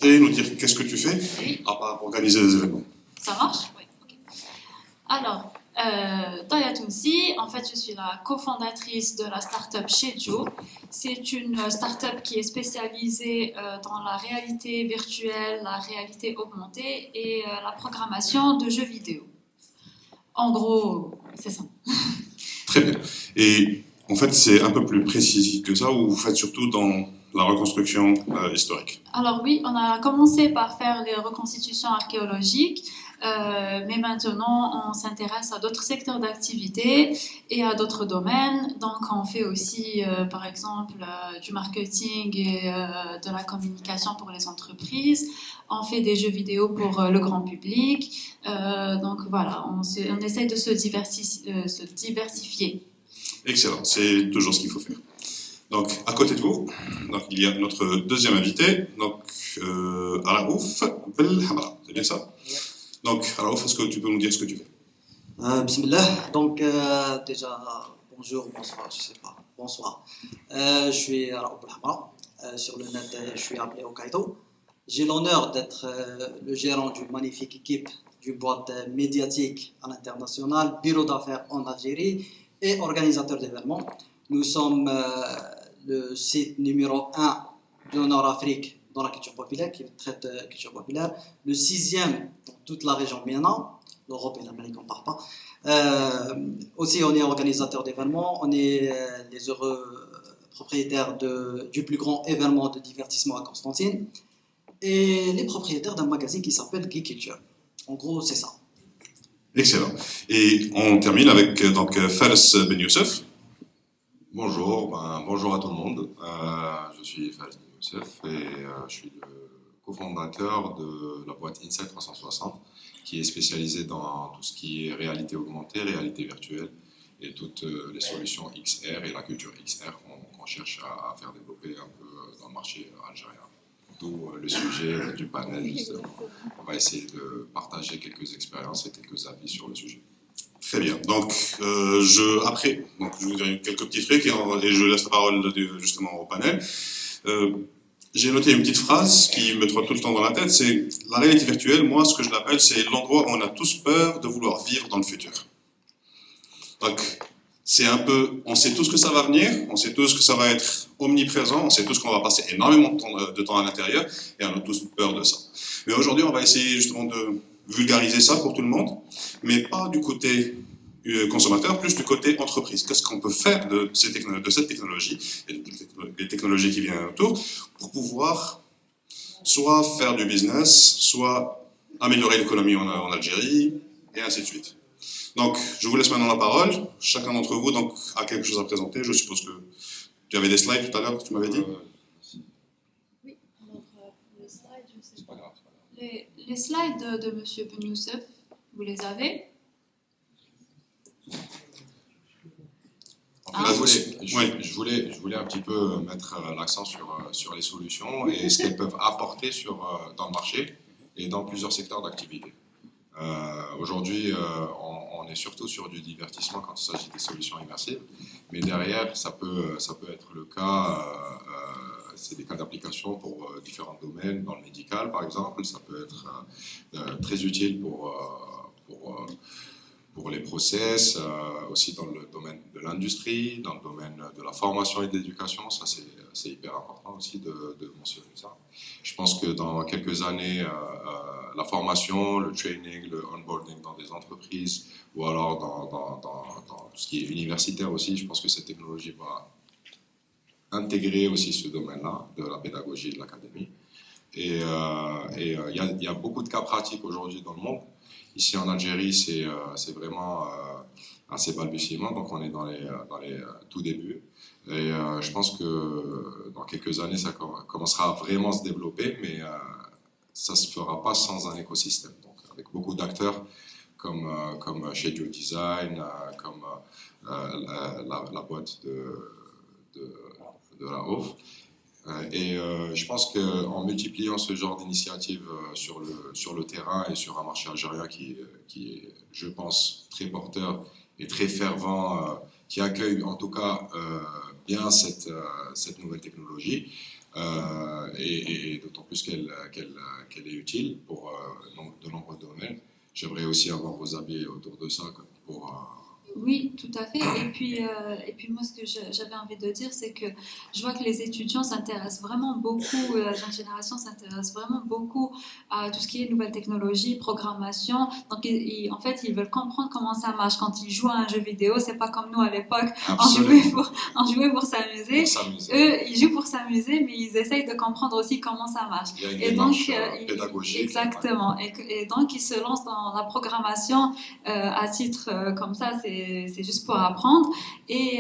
Et nous dire qu'est-ce que tu fais à part organiser des événements. Ça marche? Oui. Okay. Alors, Taya Tounsi, en fait, je suis la cofondatrice de la startup Shedio. C'est une startup qui est spécialisée dans la réalité virtuelle, la réalité augmentée et la programmation de jeux vidéo. En gros, c'est ça. Très bien. Et en fait, c'est un peu plus précis que ça, ou vous faites surtout dans la reconstruction historique? Alors oui, on a commencé par faire les reconstitutions archéologiques, mais maintenant on s'intéresse à d'autres secteurs d'activité et à d'autres domaines. Donc on fait aussi, par exemple, du marketing et de la communication pour les entreprises. On fait des jeux vidéo pour le grand public. Donc voilà, on essaie de se diversifier. Excellent, c'est toujours ce qu'il faut faire. Donc, à côté de vous, donc, il y a notre deuxième invité, donc Raouf Belhamra, c'est bien ça? Donc, Raouf, est-ce que tu peux nous dire ce que tu fais? Bismillah. Donc, déjà, bonjour, bonsoir, je sais pas. Bonsoir. Je suis Raouf Belhamra. Sur le net, je suis appelé Hokkaido. J'ai l'honneur d'être le gérant d'une magnifique équipe d'une boîte médiatique à l'international, bureau d'affaires en Algérie et organisateur d'événements. Nous sommes le site numéro 1 de Nord-Afrique dans la culture populaire, qui traite culture populaire, le 6e dans toute la région MENA, l'Europe et l'Amérique, on ne parle pas. Aussi, on est organisateur d'événements, on est les heureux propriétaires du plus grand événement de divertissement à Constantine et les propriétaires d'un magazine qui s'appelle Geek Culture. En gros, c'est ça. Excellent. Et on termine avec donc Fares Ben Youssef. Bonjour, bonjour à tout le monde. Je suis Fares Ben Youssef et je suis le cofondateur de la boîte Insight 360 qui est spécialisée dans tout ce qui est réalité augmentée, réalité virtuelle et toutes les solutions XR et la culture XR qu'on cherche à faire développer un peu dans le marché algérien. D'où le sujet du panel, justement. On va essayer de partager quelques expériences et quelques avis sur le sujet. Très bien. Donc, après, je vous dirai quelques petits trucs et je laisse la parole justement au panel. J'ai noté une petite phrase qui me trotte tout le temps dans la tête, c'est la réalité virtuelle, moi, ce que je l'appelle, c'est l'endroit où on a tous peur de vouloir vivre dans le futur. Donc, c'est un peu, on sait tous que ça va venir, on sait tous que ça va être omniprésent, on sait tous qu'on va passer énormément de temps à l'intérieur et on a tous peur de ça. Mais aujourd'hui, on va essayer justement de vulgariser ça pour tout le monde, mais pas du côté consommateur, plus du côté entreprise. Qu'est-ce qu'on peut faire de cette technologie et des technologies qui viennent autour pour pouvoir soit faire du business, soit améliorer l'économie en Algérie et ainsi de suite. Donc, je vous laisse maintenant la parole. Chacun d'entre vous donc, a quelque chose à présenter. Je suppose que tu avais des slides tout à l'heure, tu m'avais dit. Oui, alors les slides, je sais pas. Les slides de M. Ben Youssef, vous les avez? Je voulais un petit peu mettre l'accent sur les solutions et ce qu'elles peuvent apporter dans le marché et dans plusieurs secteurs d'activité. Aujourd'hui, on est surtout sur du divertissement quand il s'agit des solutions immersives, mais derrière, ça peut être le cas, c'est des cas d'application pour différents domaines, dans le médical par exemple, ça peut être très utile pour les process, aussi dans le domaine de l'industrie, dans le domaine de la formation et de l'éducation, ça c'est hyper important aussi de mentionner ça. Je pense que dans quelques années, la formation, le training, le onboarding dans des entreprises ou alors dans tout ce qui est universitaire aussi, je pense que cette technologie va intégrer aussi ce domaine-là de la pédagogie et de l'académie. Et il y a beaucoup de cas pratiques aujourd'hui dans le monde. Ici en Algérie, c'est vraiment assez balbutiement, donc on est dans les tout débuts. Et je pense que dans quelques années, ça commencera à vraiment se développer, mais ça ne se fera pas sans un écosystème. Donc avec beaucoup d'acteurs comme Shedio Design, comme la boîte de la Raouf. Et je pense qu'en multipliant ce genre d'initiatives sur le terrain et sur un marché algérien qui est, je pense, très porteur et très fervent, qui accueille en tout cas bien cette nouvelle technologie, et d'autant plus qu'elle est utile pour de nombreux domaines. J'aimerais aussi avoir vos avis autour de ça pour... Oui, tout à fait. Et puis moi, ce que j'avais envie de dire, c'est que je vois que les étudiants s'intéressent vraiment beaucoup, la jeune génération s'intéresse vraiment beaucoup à tout ce qui est nouvelles technologies, programmation. Donc, en fait, ils veulent comprendre comment ça marche. Quand ils jouent à un jeu vidéo, c'est pas comme nous à l'époque, on jouait pour s'amuser. Eux, ils jouent pour s'amuser, mais ils essayent de comprendre aussi comment ça marche. Il y a une Et démarche donc, pédagogique. exactement. Et donc, ils se lancent dans la programmation à titre comme ça, c'est juste pour apprendre. Et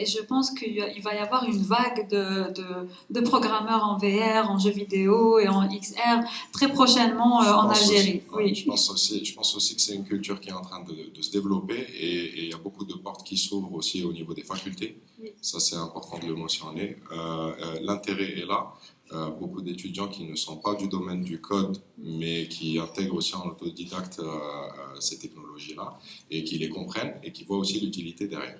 je pense qu'il va y avoir une vague de programmeurs en VR, en jeux vidéo et en XR très prochainement en Algérie. Oui. Je pense aussi que c'est une culture qui est en train de se développer et il y a beaucoup de portes qui s'ouvrent aussi au niveau des facultés. Oui. Ça, c'est important de le mentionner. L'intérêt est là. Beaucoup d'étudiants qui ne sont pas du domaine du code, mais qui intègrent aussi en autodidacte ces technologies-là et qui les comprennent et qui voient aussi l'utilité derrière.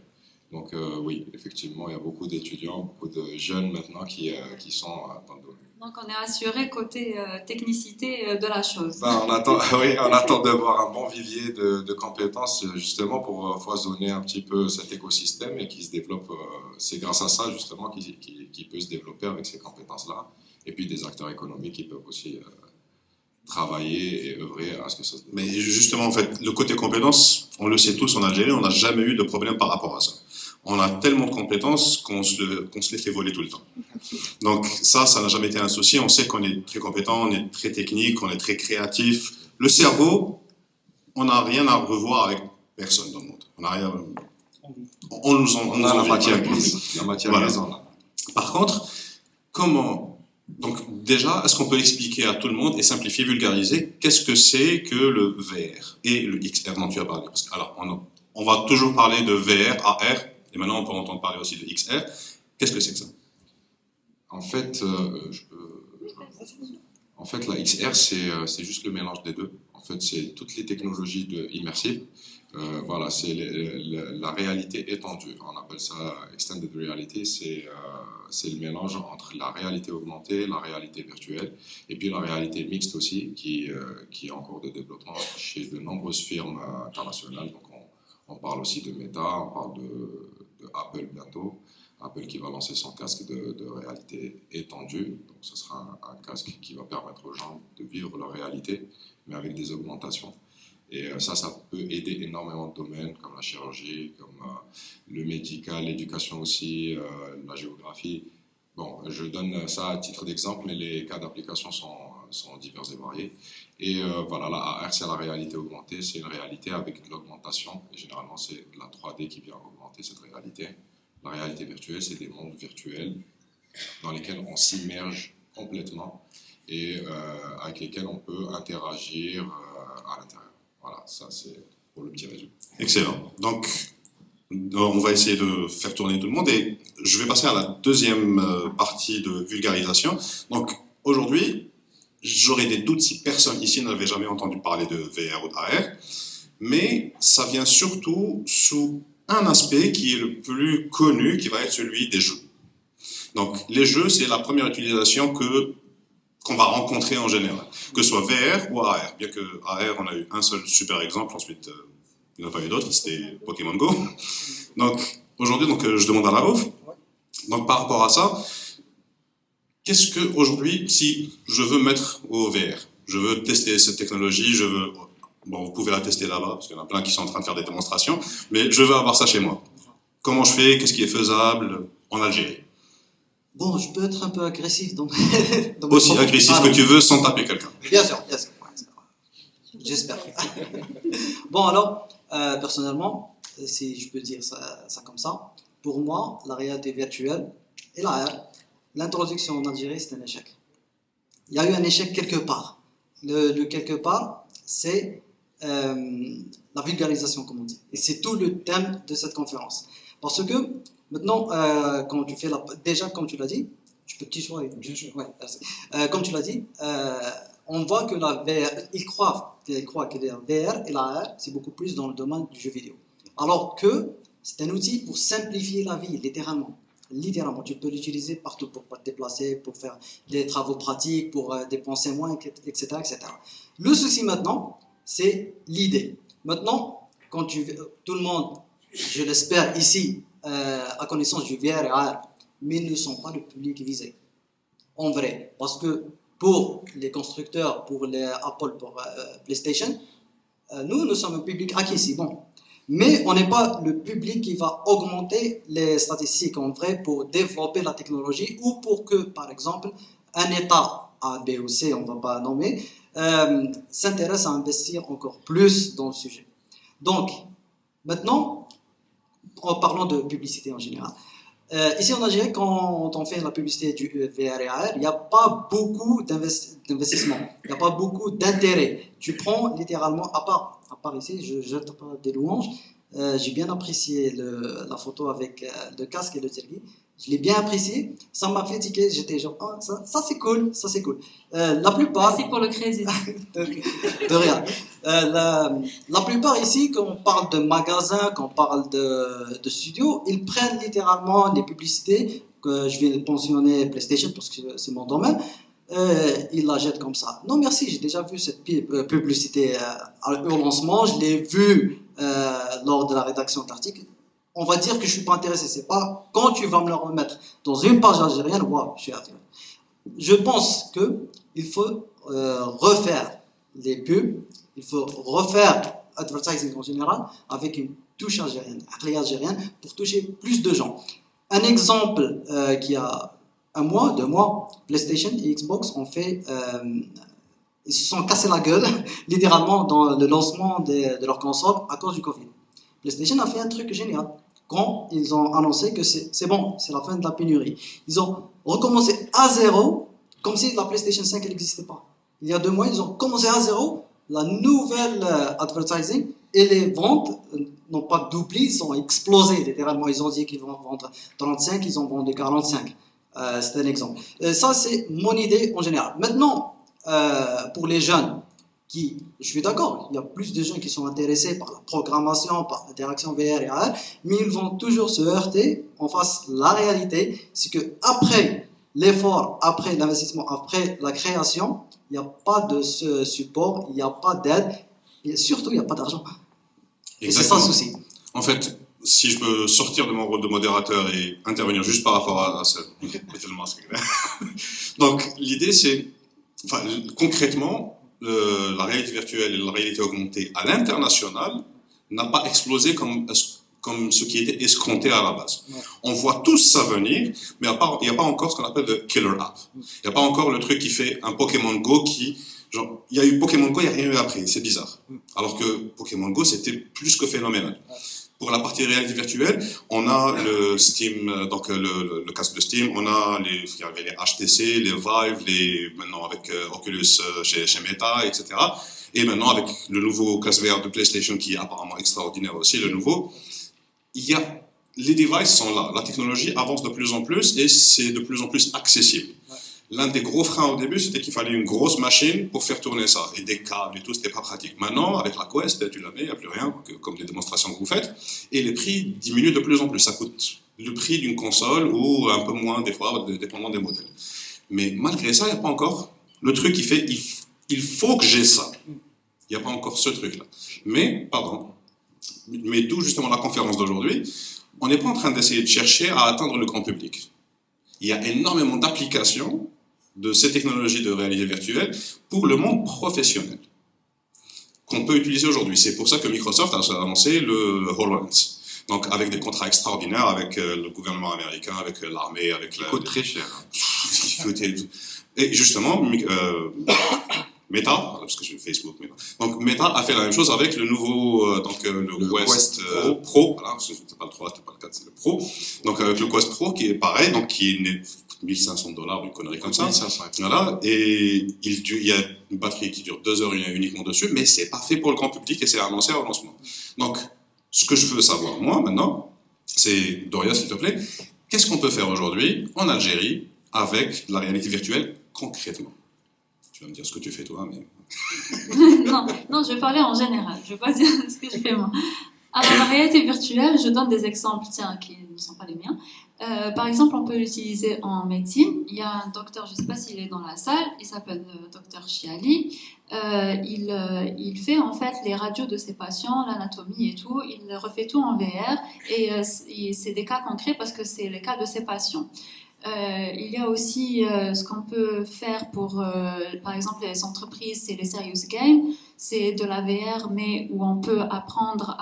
Donc oui, effectivement, il y a beaucoup d'étudiants, beaucoup de jeunes maintenant qui sont dans le domaine. Donc on est assuré côté technicité de la chose. On attend de voir un bon vivier de compétences justement pour foisonner un petit peu cet écosystème et qui se développe. C'est grâce à ça justement qu'il peut se développer avec ces compétences-là. Et puis des acteurs économiques qui peuvent aussi travailler et œuvrer à ce que ça se développe. Mais justement, en fait, le côté compétences, on le sait tous en Algérie, on n'a jamais eu de problème par rapport à ça. On a tellement de compétences qu'on se les fait voler tout le temps. Donc ça n'a jamais été un souci. On sait qu'on est très compétent, on est très technique, on est très créatif. Le cerveau, on n'a rien à revoir avec personne dans le monde. On n'a rien. On a la matière grise. La matière grise, on a. Par contre, comment... Donc déjà, est-ce qu'on peut expliquer à tout le monde et simplifier, vulgariser, qu'est-ce que c'est que le VR et le XR dont tu as parlé? Parce que, alors, on va toujours parler de VR, AR, et maintenant on peut entendre parler aussi de XR. Qu'est-ce que c'est que ça? En fait, la XR, c'est juste le mélange des deux. En fait, c'est toutes les technologies immersives. Voilà, c'est la réalité étendue. On appelle ça extended reality. C'est le mélange entre la réalité augmentée, la réalité virtuelle, et puis la réalité mixte aussi, qui est en cours de développement chez de nombreuses firmes internationales. Donc, on parle aussi de Meta, on parle de Apple bientôt. Apple qui va lancer son casque de réalité étendue. Donc, ce sera un casque qui va permettre aux gens de vivre leur réalité, mais avec des augmentations. Et ça peut aider énormément de domaines comme la chirurgie, comme le médical, l'éducation aussi, la géographie. Bon, je donne ça à titre d'exemple, mais les cas d'application sont divers et variés. Et voilà, la AR, c'est la réalité augmentée, c'est une réalité avec de l'augmentation. Et généralement, c'est la 3D qui vient augmenter cette réalité. La réalité virtuelle, c'est des mondes virtuels dans lesquels on s'immerge complètement et avec lesquels on peut interagir à l'intérieur. Voilà, ça c'est pour le petit résumé. Excellent. Donc, on va essayer de faire tourner tout le monde et je vais passer à la deuxième partie de vulgarisation. Donc, aujourd'hui, j'aurais des doutes si personne ici n'avait jamais entendu parler de VR ou d'AR, mais ça vient surtout sous un aspect qui est le plus connu, qui va être celui des jeux. Donc, les jeux, c'est la première utilisation qu'on va rencontrer en général, que ce soit VR ou AR. Bien que AR, on a eu un seul super exemple, ensuite, il n'y en a pas eu d'autres, c'était Pokémon Go. Donc, aujourd'hui, je demande à la Raouf. Donc, par rapport à ça, qu'est-ce que, aujourd'hui, si je veux mettre au VR, je veux tester cette technologie, bon, vous pouvez la tester là-bas, parce qu'il y en a plein qui sont en train de faire des démonstrations, mais je veux avoir ça chez moi. Comment je fais? Qu'est-ce qui est faisable en Algérie? Bon, je peux être un peu agressif, donc... Aussi agressif que tu veux, sans taper quelqu'un. Bien sûr. J'espère. Bon, alors, personnellement, si je peux dire ça comme ça, pour moi, la réalité virtuelle et l'introduction en Algérie, c'est un échec. Il y a eu un échec quelque part. Le quelque part, c'est la vulgarisation, comme on dit. Et c'est tout le thème de cette conférence. Parce que, maintenant, quand tu fais déjà, comme tu l'as dit, tu peux tutoyer. Bien sûr. Ouais, comme tu l'as dit, on voit que la VR, ils croient que la VR et la AR, c'est beaucoup plus dans le domaine du jeu vidéo. Alors que c'est un outil pour simplifier la vie, littéralement. littéralement, tu peux l'utiliser partout pour te déplacer, pour faire des travaux pratiques, pour dépenser moins, etc., etc. Le souci maintenant, c'est l'idée. Maintenant, tout le monde, je l'espère ici, a connaissance du VR et AR, mais ils ne sont pas le public visé. En vrai, parce que pour les constructeurs, pour les Apple, pour PlayStation, nous sommes un public acquis, c'est bon. Mais on n'est pas le public qui va augmenter les statistiques en vrai pour développer la technologie ou pour que, par exemple, un État A, B ou C, on ne va pas nommer, s'intéresse à investir encore plus dans le sujet. Donc, maintenant, en parlant de publicité en général, ici en Algérie, quand on fait la publicité du VR et AR, il n'y a pas beaucoup d'investissement, il n'y a pas beaucoup d'intérêt. Tu prends littéralement, à part ici, je jette pas des louanges, j'ai bien apprécié la photo avec le casque et le selfie. Je l'ai bien apprécié, ça m'a fait tiquer, j'étais genre, ah, ça c'est cool, ça c'est cool. La plupart... Merci pour le crédit. de rien. La plupart ici, quand on parle de magasins, quand on parle de studios, ils prennent littéralement les publicités, que je vais mentionner PlayStation parce que c'est mon domaine, ils la jettent comme ça. Non merci, j'ai déjà vu cette publicité au lancement, je l'ai vue lors de la rédaction d'articles. On va dire que je suis pas intéressé. C'est pas quand tu vas me le remettre dans une page algérienne, waouh, je suis intéressé. Je pense que il faut refaire les pubs, il faut refaire advertising en général avec une touche algérienne, pour toucher plus de gens. Un exemple qui y a 1 mois, 2 mois, PlayStation et Xbox ont fait, ils se sont cassés la gueule littéralement dans le lancement de leur console à cause du Covid. PlayStation a fait un truc génial. Quand ils ont annoncé que c'est bon, c'est la fin de la pénurie. Ils ont recommencé à zéro, comme si la PlayStation 5 n'existait pas. Il y a 2 mois, ils ont commencé à zéro, la nouvelle advertising, et les ventes n'ont pas doublé, ils ont explosé littéralement. Ils ont dit qu'ils vont vendre 35, ils ont vendu 45. C'est un exemple. Ça, c'est mon idée en général. Maintenant, pour les jeunes, je suis d'accord, il y a plus de gens qui sont intéressés par la programmation, par l'interaction VR et AR, mais ils vont toujours se heurter en face de la réalité, c'est que après l'effort, après l'investissement, après la création, il n'y a pas de support, il n'y a pas d'aide, et surtout il n'y a pas d'argent. Et c'est ça le souci. En fait, si je peux sortir de mon rôle de modérateur et intervenir juste par rapport à ça, donc l'idée c'est, enfin, concrètement, la réalité virtuelle et la réalité augmentée à l'international n'a pas explosé comme ce qui était escompté à la base. Ouais. On voit tous ça venir, mais il n'y a pas encore ce qu'on appelle de killer app. Il n'y a pas encore le truc qui fait un Pokémon Go qui... Genre, il y a eu Pokémon Go, il n'y a rien eu après, c'est bizarre. Alors que Pokémon Go, c'était plus que phénoménal. Pour la partie réalité virtuelle, on a le Steam, donc le casque de Steam, on a il y avait les HTC, les Vive, maintenant avec Oculus chez Meta, etc. Et maintenant avec le nouveau casque VR de PlayStation qui est apparemment extraordinaire aussi, le nouveau. Les devices sont là, la technologie avance de plus en plus et c'est de plus en plus accessible. L'un des gros freins au début, c'était qu'il fallait une grosse machine pour faire tourner ça. Et des câbles et tout, c'était pas pratique. Maintenant, avec la Quest, tu la mets, il n'y a plus rien, comme les démonstrations que vous faites. Et les prix diminuent de plus en plus. Ça coûte le prix d'une console ou un peu moins des fois, dépendant des modèles. Mais malgré ça, il n'y a pas encore le truc qui fait il faut que j'ai ça. Il n'y a pas encore ce truc-là. Mais d'où justement la conférence d'aujourd'hui, on n'est pas en train d'essayer de chercher à atteindre le grand public. Il y a énormément d'applications de ces technologies de réalité virtuelle pour le monde professionnel qu'on peut utiliser aujourd'hui. C'est pour ça que Microsoft a annoncé le HoloLens. Donc avec des contrats extraordinaires avec le gouvernement américain, avec l'armée, avec coûte très cher. Et justement, Meta, parce que j'ai Facebook, donc Meta a fait la même chose avec le nouveau, le Quest Pro. Voilà, c'était pas le 3, c'était pas le 4, c'est le Pro. Donc avec le Quest Pro qui est pareil, donc qui est $1,500, une connerie comme ça. 1500. Voilà, et il y a une batterie qui dure 2 heures uniquement dessus, mais c'est pas fait pour le grand public et c'est annoncé au lancement. Donc, ce que je veux savoir moi maintenant, c'est Doria, s'il te plaît, qu'est-ce qu'on peut faire aujourd'hui en Algérie avec la réalité virtuelle concrètement? Tu vas me dire ce que tu fais toi, mais... non, je vais parler en général. Je ne vais pas dire ce que je fais moi. Alors, la réalité virtuelle, je donne des exemples, qui ne sont pas les miens. Par exemple, on peut l'utiliser en médecine. Il y a un docteur, je ne sais pas s'il est dans la salle, il s'appelle docteur Chiali. Il fait en fait les radios de ses patients, l'anatomie et tout. Il refait tout en VR et c'est des cas concrets parce que c'est les cas de ses patients. Il y a aussi ce qu'on peut faire pour, par exemple, les entreprises, c'est les serious games. C'est de la VR, mais où on peut apprendre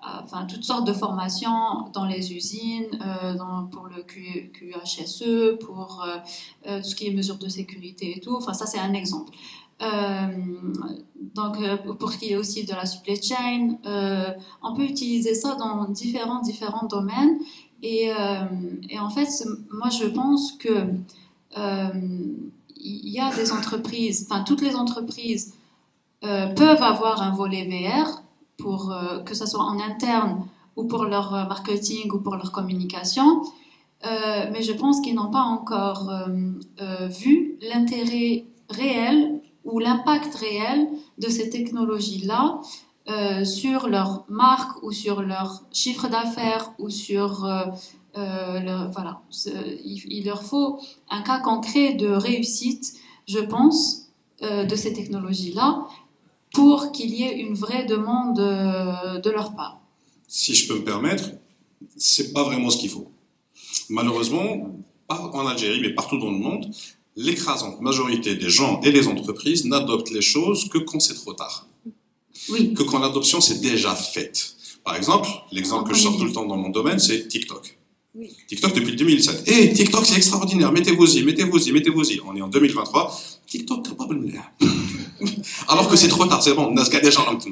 enfin, toutes sortes de formations dans les usines, pour le QHSE, pour tout ce qui est mesures de sécurité et tout. Enfin, ça, c'est un exemple. Donc, pour ce qui est aussi de la supply chain, on peut utiliser ça dans différents domaines. Et en fait, moi, je pense que il y a des entreprises, enfin, toutes les entreprises peuvent avoir un volet VR pour que ce soit en interne ou pour leur marketing ou pour leur communication. Mais je pense qu'ils n'ont pas encore vu l'intérêt réel ou l'impact réel de ces technologies-là sur leur marque ou sur leur chiffre d'affaires ou sur voilà. Il leur faut un cas concret de réussite, je pense, de ces technologies-là pour qu'il y ait une vraie demande de leur part. Si je peux me permettre, c'est pas vraiment ce qu'il faut. Malheureusement, pas en Algérie, mais partout dans le monde, l'écrasante majorité des gens et des entreprises n'adoptent les choses que quand c'est trop tard. Oui. Que quand l'adoption c'est déjà faite. Par exemple, l'exemple que je sors tout le temps dans mon domaine, c'est TikTok. Oui. TikTok depuis 2007. Et TikTok c'est extraordinaire, mettez-vous-y. On est en 2023. TikTok capable de alors que c'est trop tard, c'est bon, on a déjà un peu.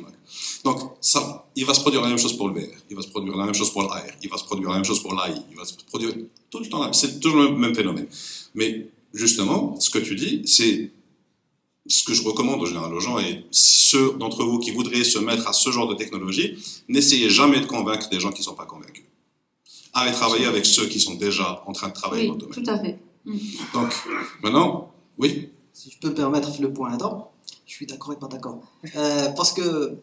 Donc, ça, il va se produire la même chose pour le VR, il va se produire la même chose pour l'AR, il va se produire la même chose pour l'AI, il va se produire tout le temps, c'est toujours le même phénomène. Mais justement, ce que tu dis, c'est ce que je recommande en général aux gens, et ceux d'entre vous qui voudraient se mettre à ce genre de technologie, n'essayez jamais de convaincre des gens qui ne sont pas convaincus. Allez travailler avec ceux qui sont déjà en train de travailler dans le domaine. Oui, tout à fait. Donc, maintenant, oui. Si je peux me permettre le point Adam, je suis d'accord et pas d'accord. Parce que,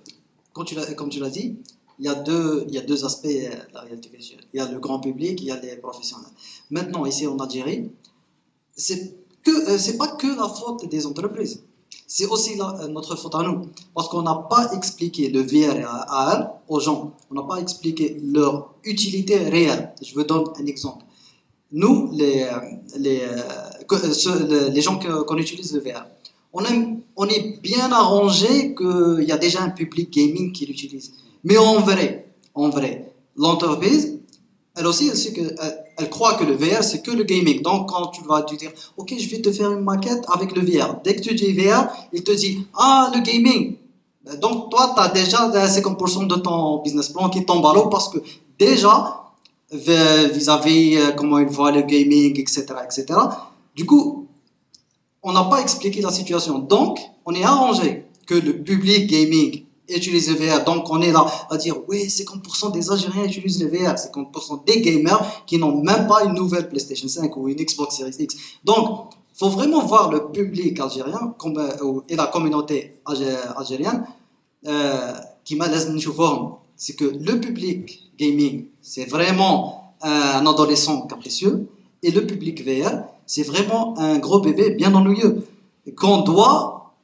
comme tu l'as dit, il y a deux aspects de la réalité virtuelle. Il y a le grand public, il y a les professionnels. Maintenant, ici en Algérie, c'est pas que la faute des entreprises. C'est aussi notre faute à nous. Parce qu'on n'a pas expliqué le VR et AR aux gens. On n'a pas expliqué leur utilité réelle. Je vous donne un exemple. Nous, les gens qu'on utilise le VR, on est bien arrangé qu'il y a déjà un public gaming qui l'utilise. Mais en vrai, l'entreprise, elle aussi, elle croit que le VR, c'est que le gaming. Donc, quand tu vas te dire, OK, je vais te faire une maquette avec le VR. Dès que tu dis VR, il te dit, ah, le gaming. Donc, toi, tu as déjà 50% de ton business plan qui tombe à l'eau parce que déjà, vis-à-vis comment ils voient le gaming, etc., etc. Du coup, on n'a pas expliqué la situation. Donc, on est arrangé que le public gaming utilise le VR. Donc, on est là à dire, oui, 50% des Algériens utilisent le VR, 50% des gamers qui n'ont même pas une nouvelle PlayStation 5 ou une Xbox Series X. Donc, il faut vraiment voir le public algérien et la communauté algérienne qui m'a laissé une forme. C'est que le public gaming, c'est vraiment un adolescent capricieux, et le public VR, c'est vraiment un gros bébé bien ennuyeux qu'on doit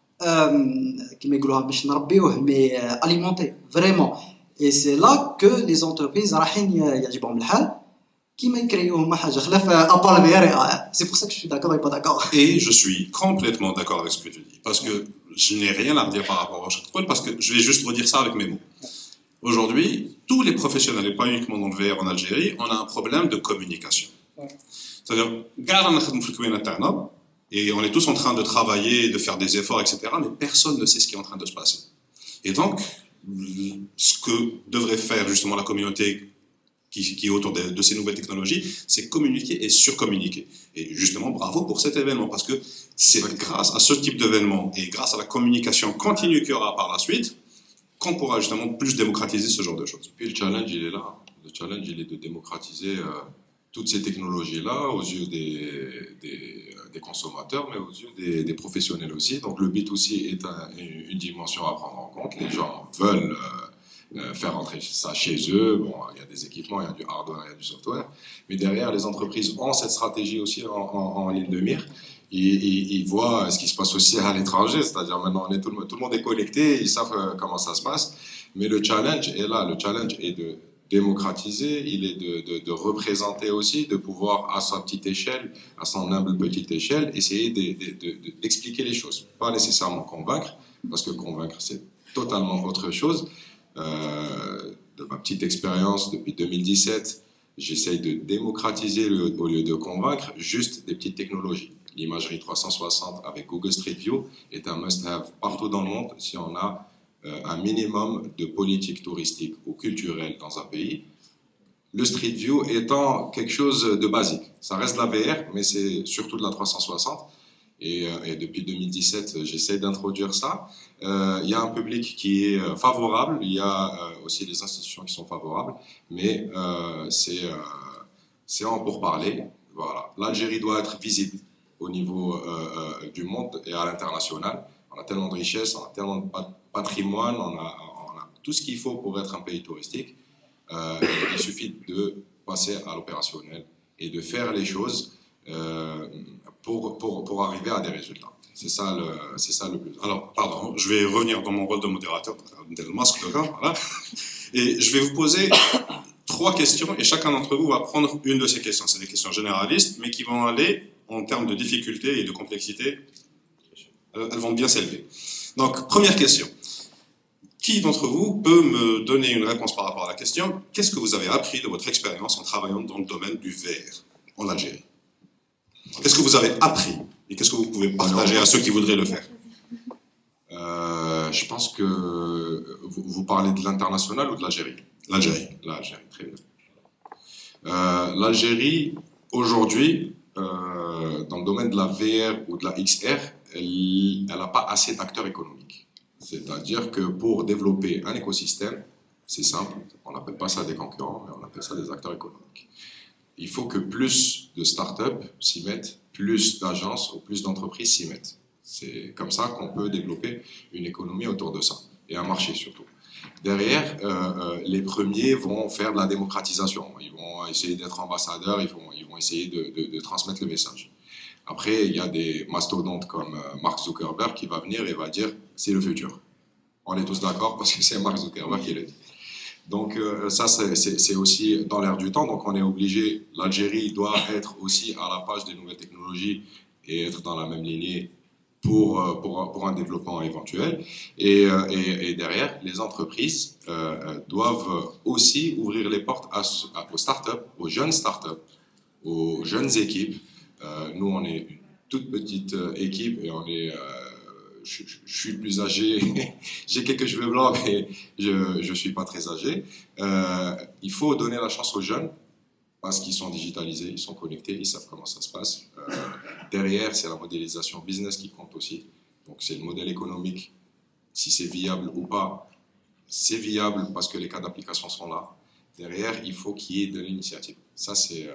mais alimenter vraiment. Et c'est là que les entreprises c'est pour ça que je suis d'accord et pas d'accord. Et je suis complètement d'accord avec ce que tu dis, parce que je n'ai rien à redire par rapport au chatbot, parce que je vais juste redire ça avec mes mots. Aujourd'hui, tous les professionnels, et pas uniquement dans le VR en Algérie, on a un problème de communication. C'est-à-dire, et on est tous en train de travailler, de faire des efforts, etc., mais personne ne sait ce qui est en train de se passer. Et donc, ce que devrait faire justement la communauté qui est autour de ces nouvelles technologies, c'est communiquer et surcommuniquer. Et justement, bravo pour cet événement, parce que c'est grâce à ce type d'événement et grâce à la communication continue qu'il y aura par la suite qu'on pourra justement plus démocratiser ce genre de choses. Puis le challenge, il est là. Le challenge, il est de démocratiser toutes ces technologies-là aux yeux des consommateurs, mais aux yeux des professionnels aussi. Donc le B2C est une dimension à prendre en compte. Les gens veulent faire rentrer ça chez eux. Bon, il y a des équipements, il y a du hardware, il y a du software. Mais derrière, les entreprises ont cette stratégie aussi en ligne de mire. Ils voient ce qui se passe aussi à l'étranger, c'est-à-dire maintenant tout le monde est connecté, ils savent comment ça se passe. Mais le challenge est là, le challenge est de démocratiser, il est de représenter aussi, de pouvoir à sa petite échelle, à son humble petite échelle, essayer d'expliquer les choses. Pas nécessairement convaincre, parce que convaincre c'est totalement autre chose. De ma petite expérience depuis 2017, j'essaye de démocratiser au lieu de convaincre, juste des petites technologies. L'imagerie 360 avec Google Street View est un must-have partout dans le monde si on a un minimum de politique touristique ou culturelle dans un pays. Le Street View étant quelque chose de basique. Ça reste de la VR, mais c'est surtout de la 360. Et depuis 2017, j'essaie d'introduire ça. Il y a un public qui est favorable, il y a aussi des institutions qui sont favorables, mais c'est en pourparlers. Voilà. L'Algérie doit être visible au niveau du monde et à l'international. On a tellement de richesses, on a tellement de patrimoine, on a tout ce qu'il faut pour être un pays touristique. Il suffit de passer à l'opérationnel et de faire les choses pour arriver à des résultats. C'est ça le plus. Alors, pardon, je vais revenir dans mon rôle de modérateur, voilà. Et je vais vous poser 3 questions et chacun d'entre vous va prendre une de ces questions. C'est des questions généralistes, mais qui vont aller en termes de difficulté et de complexité. Elles vont bien s'élever. Donc, première question. Qui d'entre vous peut me donner une réponse par rapport à la question? Qu'est-ce que vous avez appris de votre expérience en travaillant dans le domaine du VR en Algérie? Qu'est-ce que vous avez appris et qu'est-ce que vous pouvez partager à ceux qui voudraient le faire? Je pense que vous parlez de l'international ou de l'Algérie? L'Algérie. L'Algérie, très bien. L'Algérie, aujourd'hui, dans le domaine de la VR ou de la XR, elle n'a pas assez d'acteurs économiques. C'est-à-dire que pour développer un écosystème, c'est simple, on n'appelle pas ça des concurrents, mais on appelle ça des acteurs économiques. Il faut que plus de startups s'y mettent, plus d'agences ou plus d'entreprises s'y mettent. C'est comme ça qu'on peut développer une économie autour de ça, et un marché surtout. Derrière, les premiers vont faire de la démocratisation. Ils vont essayer d'être ambassadeurs, ils vont essayer de transmettre le message. Après, il y a des mastodontes comme Mark Zuckerberg qui va venir et va dire « c'est le futur ». On est tous d'accord parce que c'est Mark Zuckerberg qui l'a dit. Donc ça, c'est aussi dans l'air du temps. Donc on est obligé, l'Algérie doit être aussi à la page des nouvelles technologies et être dans la même lignée pour un développement éventuel. Et derrière, les entreprises doivent aussi ouvrir les portes aux startups, aux jeunes startups, aux jeunes équipes. Nous, on est une toute petite équipe et on est... je suis plus âgé, j'ai quelques cheveux blancs, mais je ne suis pas très âgé. Il faut donner la chance aux jeunes parce qu'ils sont digitalisés, ils sont connectés, ils savent comment ça se passe. Derrière, c'est la modélisation business qui compte aussi. Donc, c'est le modèle économique. Si c'est viable ou pas, c'est viable parce que les cas d'application sont là. Derrière, il faut qu'il y ait de l'initiative. Ça, c'est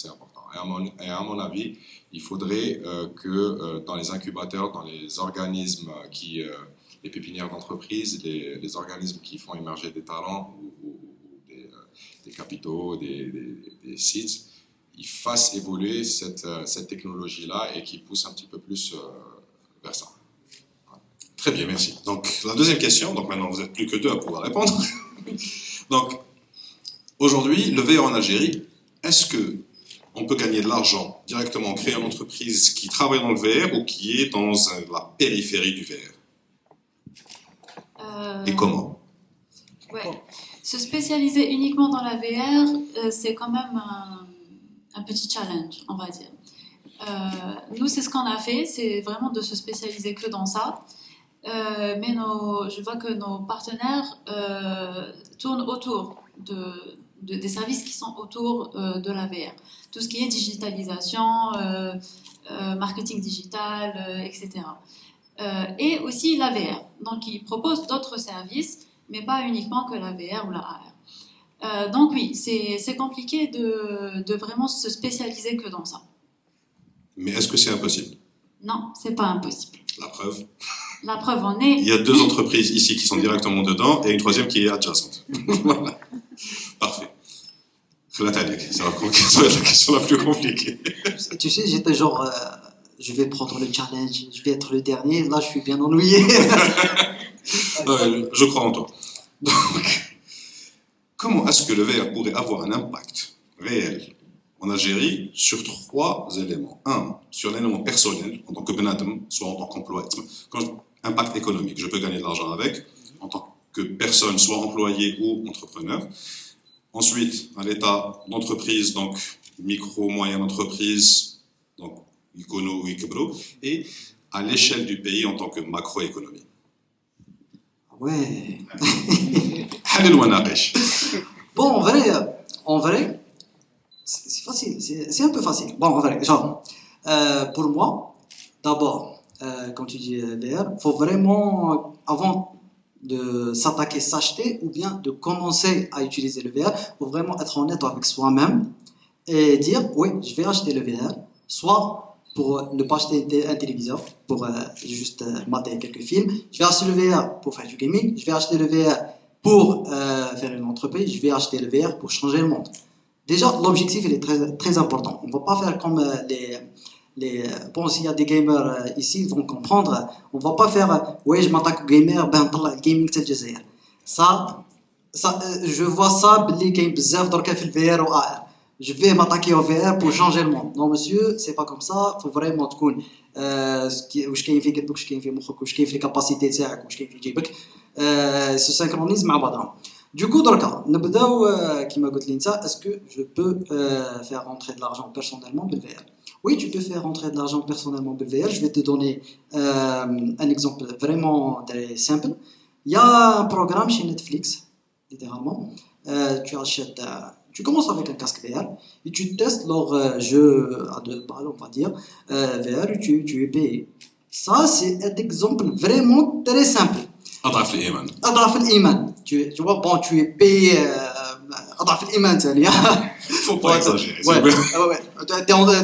important. Et à mon avis, il faudrait que dans les incubateurs, dans les organismes les pépinières d'entreprise, les organismes qui font émerger des talents ou des capitaux, des sites, ils fassent évoluer cette technologie-là et qu'ils poussent un petit peu plus vers ça. Très bien, merci. Donc, la deuxième question, donc maintenant vous n'êtes plus que 2 à pouvoir répondre. Donc, aujourd'hui, le VR en Algérie, est-ce qu'on peut gagner de l'argent directement en créant une entreprise qui travaille dans le VR ou qui est dans la périphérie du VR? Et comment? Ouais. Se spécialiser uniquement dans la VR, c'est quand même un petit challenge, on va dire. Nous, c'est ce qu'on a fait, c'est vraiment de se spécialiser que dans ça. Mais je vois que nos partenaires tournent autour des services qui sont autour de la VR. Tout ce qui est digitalisation, marketing digital, etc. Et aussi la VR. Donc, ils proposent d'autres services, mais pas uniquement que la VR ou la AR. Donc oui, c'est compliqué de vraiment se spécialiser que dans ça. Mais est-ce que c'est impossible? Non, c'est pas impossible. La preuve? La preuve en est. Il y a 2 entreprises ici qui sont directement dedans et une troisième qui est adjacente. Voilà. Parfait. C'est la question la plus compliquée. Tu sais, j'étais genre, je vais prendre le challenge, je vais être le dernier. Là, je suis bien ennuyé. Ouais, je crois en toi. Donc, comment est-ce que le VR pourrait avoir un impact réel en Algérie sur 3 éléments? 1, sur l'élément personnel, en tant que benadem, soit en tant qu'employé. Impact économique, je peux gagner de l'argent avec, en tant que personne, soit employé ou entrepreneur. Ensuite, à l'état d'entreprise, donc micro, moyenne entreprise, donc icono ou ikebro, et à l'échelle du pays en tant que macroéconomie. Ouais. Halil wa naqesh. Bon, en vrai, c'est facile, c'est un peu facile. Bon, en vrai, genre, pour moi, d'abord, quand tu dis VR, faut vraiment, avant de s'attaquer, s'acheter, ou bien de commencer à utiliser le VR, faut vraiment être honnête avec soi-même et dire, oui, je vais acheter le VR, soit pour ne pas acheter un téléviseur, pour juste mater quelques films, je vais acheter le VR pour faire du gaming, je vais acheter le VR pour faire une entreprise, je vais acheter le VR pour changer le monde. Déjà, l'objectif, il est très, très important. On ne va pas faire comme bon, s'il y a des gamers ici, ils vont comprendre. On ne va pas faire, ouais, je m'attaque aux gamers, ben, طلع gaming c'est الجزائر. Ça, je vois ça, les games بزاف دركا في الVR و AR. Je vais m'attaquer au VR pour changer le monde. Non, monsieur, c'est pas comme ça. Il faut vraiment تكون واش كاين في قلبك واش كاين في مخك واش كاين في الكاباسيتي تاعك واش كاين في جيبك se synchronise مع بعضها. Du coup, دركا نبداو كيما قلت لي انت, est-ce que je peux faire rentrer de l'argent personnellement بالVR? Oui, tu peux faire rentrer de l'argent personnellement بالVR. Je vais te donner un exemple vraiment très simple. Il y a un programme chez Netflix, littéralement. Tu achètes tu commences avec un casque VR et tu testes leur jeu à 2 balles, on va dire, VR, et tu es payé. Ça, c'est un exemple vraiment très simple. أضعف الإيمان. أضعف الإيمان. Tu vois, bon, tu es payé أضعف الإيمان تاني. Faut pas exagérer. Ouais, ouais.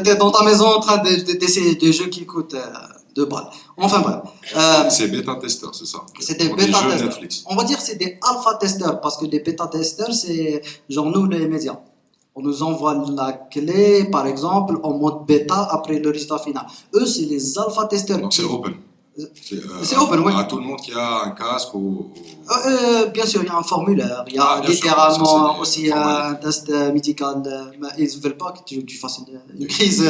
T'es dans ta maison en train d'essayer des jeux qui coûtent 2 balles. Enfin bref. C'est bêta-testeur, c'est ça? C'est des Pour des jeux bêta-testeurs. Netflix. On va dire que c'est des alpha-testeurs, parce que des bêta-testeurs, c'est genre nous, les médias. On nous envoie la clé, par exemple, en mode bêta après le résultat final. Eux, c'est les alpha-testeurs. Donc c'est open. C'est open, oui. À tout le monde qui a un casque ou... Bien sûr, il y a un formulaire. Il y a bien littéralement sûr, ça, aussi formulaire. un test médical. Ils ne veulent pas que tu fasses une crise.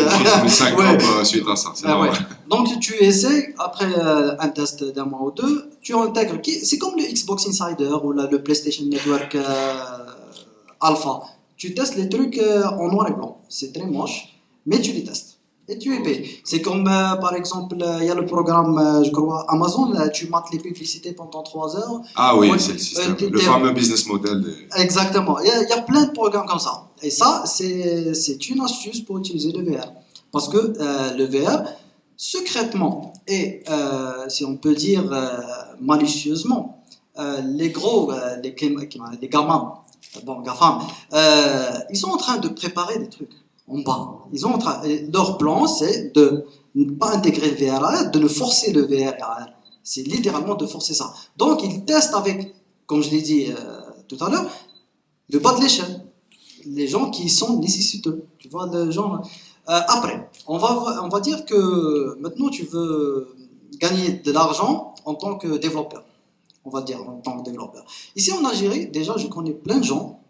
Une syncope suite à ça. C'est ouais. normal. Donc tu essaies, après un test d'1 mois ou 2, tu intègres. C'est comme le Xbox Insider ou le PlayStation Network Alpha. Tu testes les trucs en noir et blanc. C'est très moche, mais tu les testes. Et tu es payé. C'est comme par exemple, il y a le programme, je crois, Amazon, tu mates les publicités pendant 3 heures. Ah oui, Ouais. c'est le système. Le fameux business model. Exactement. Il y a plein de programmes comme ça. Et ça, c'est une astuce pour utiliser le VR. Parce que le VR, secrètement et, si on peut dire malicieusement, les gros, les gamins, bon, GAFAM, ils sont en train de préparer des trucs en bas. Leur plan, c'est de ne pas intégrer le VR, de ne forcer le VR. C'est littéralement de forcer ça. Donc, ils testent avec, comme je l'ai dit tout à l'heure, le bas de l'échelle. Les gens qui sont nécessiteux. Tu vois, le genre. Après, on va dire que maintenant, tu veux gagner de l'argent en tant que développeur. On va dire en tant que développeur. Ici, en Algérie, déjà, je connais plein de gens.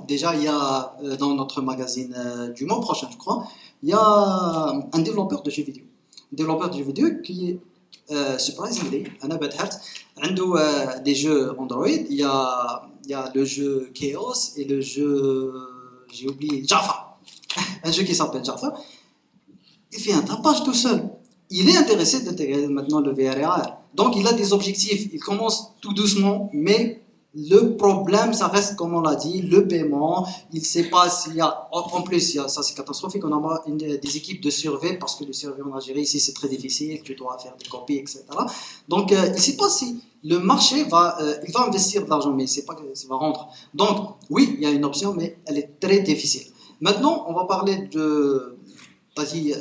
Déjà, il y a dans notre magazine du mois prochain, je crois, il y a un développeur de jeux vidéo. Un développeur de jeux vidéo qui est surprisingly, des jeux Android. Il y a le jeu Chaos et le jeu, j'ai oublié, Jaffa. Un jeu qui s'appelle Jaffa. Il fait un tapage tout seul. Il est intéressé d'intégrer maintenant le VR. Donc, il a des objectifs. Il commence tout doucement, mais le problème, ça reste, comme on l'a dit, le paiement. Il ne sait pas s'il y a... En plus, ça c'est catastrophique, on a des équipes de survey, parce que le survey en Algérie, ici, c'est très difficile, tu dois faire des copies, etc. Donc, il ne sait pas si le marché il va investir de l'argent, mais il ne sait pas que ça va rendre. Donc, oui, il y a une option, mais elle est très difficile. Maintenant, on va parler de dit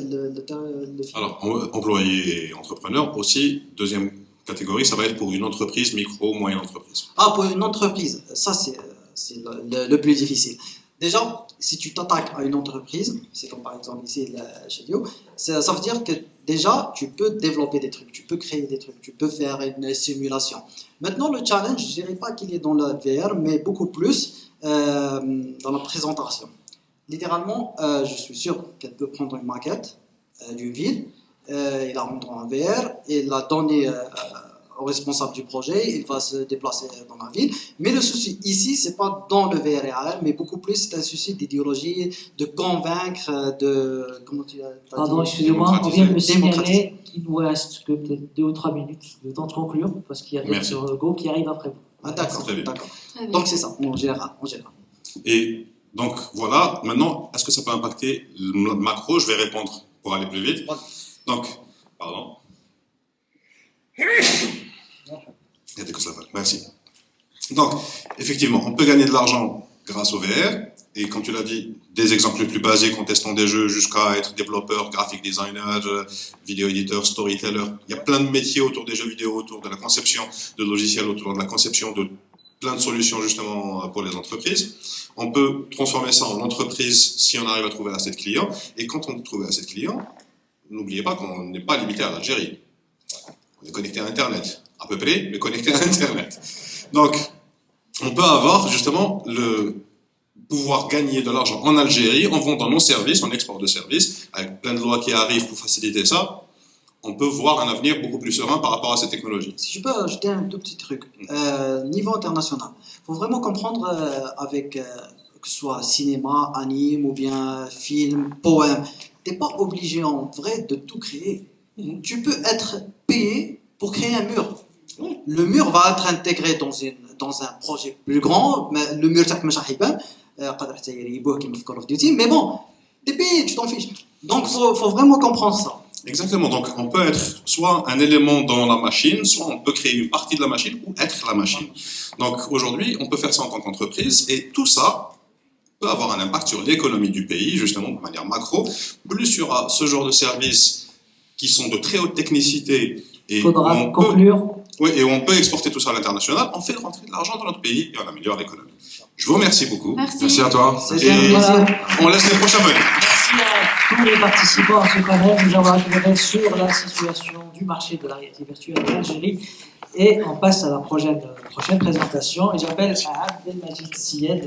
Alors, employé et entrepreneur aussi, deuxième catégorie, ça va être pour une entreprise, micro, moyenne entreprise. Ah, pour une entreprise, ça c'est le plus difficile. Déjà, si tu t'attaques à une entreprise, c'est comme par exemple ici chez Dio, ça veut dire que déjà tu peux développer des trucs, tu peux créer des trucs, tu peux faire une simulation. Maintenant, le challenge, je dirais pas qu'il est dans la VR, mais beaucoup plus dans la présentation. Littéralement, je suis sûr qu'elle peut prendre une maquette d'une ville, il la rendre en VR, et la donner au responsable du projet, il va se déplacer dans la ville. Mais le souci ici, c'est pas dans le VR réel, mais beaucoup plus c'est un souci d'idéologie, de convaincre, de... Comment tu as dit? Pardon, excusez-moi, on vient de me signaler qu'il nous reste que peut-être 2 ou 3 minutes de temps de conclure, parce qu'il y a d'autres sur Go qui arrivent après vous. Ah, d'accord, Très bien. d'accord. Très bien. Donc c'est ça, en général. Et donc, voilà, maintenant, est-ce que ça peut impacter le macro? Je vais répondre pour aller plus vite. Donc, pardon. Merci. Donc, effectivement, on peut gagner de l'argent grâce au VR. Et comme tu l'as dit, des exemples les plus basiques en testant des jeux jusqu'à être développeur, graphic designer, vidéo éditeur, storyteller. Il y a plein de métiers autour des jeux vidéo, autour de la conception de logiciels, autour de la conception de plein de solutions justement pour les entreprises. On peut transformer ça en entreprise si on arrive à trouver assez de clients. Et quand on trouve assez de clients, n'oubliez pas qu'on n'est pas limité à l'Algérie. On est connecté à Internet, à peu près, mais connecté à Internet. Donc, on peut avoir justement le pouvoir gagner de l'argent en Algérie en vendant nos services, en export de services, avec plein de lois qui arrivent pour faciliter ça. On peut voir un avenir beaucoup plus serein par rapport à ces technologies. Si je peux ajouter un tout petit truc, niveau international, il faut vraiment comprendre avec que ce soit cinéma, anime ou bien film, poème, tu n'es pas obligé en vrai de tout créer. Tu peux être payé pour créer un mur. Le mur va être intégré dans un projet plus grand, mais le mur تاعك مش راح يبان قادر حتى يريبوه كيما في Call of Duty, mais bon, t'es payé, tu t'en fiches. Donc faut vraiment comprendre ça. Exactement, donc on peut être soit un élément dans la machine, soit on peut créer une partie de la machine ou être la machine. Donc aujourd'hui, on peut faire ça en tant qu'entreprise et tout ça peut avoir un impact sur l'économie du pays, justement de manière macro. Plus il y aura ce genre de services qui sont de très haute technicité et Il faudra conclure. Oui, et on peut exporter tout ça à l'international, on fait rentrer de l'argent dans notre pays et on améliore l'économie. Je vous remercie beaucoup. Merci. à toi. C'est Et un plaisir. on laisse les prochains venir. Merci à tous les participants à ce panel. Nous avons éclairé sur la situation du marché de la réalité virtuelle en Algérie. Et on passe à la prochaine présentation. Et j'appelle Abdelmajid Syed.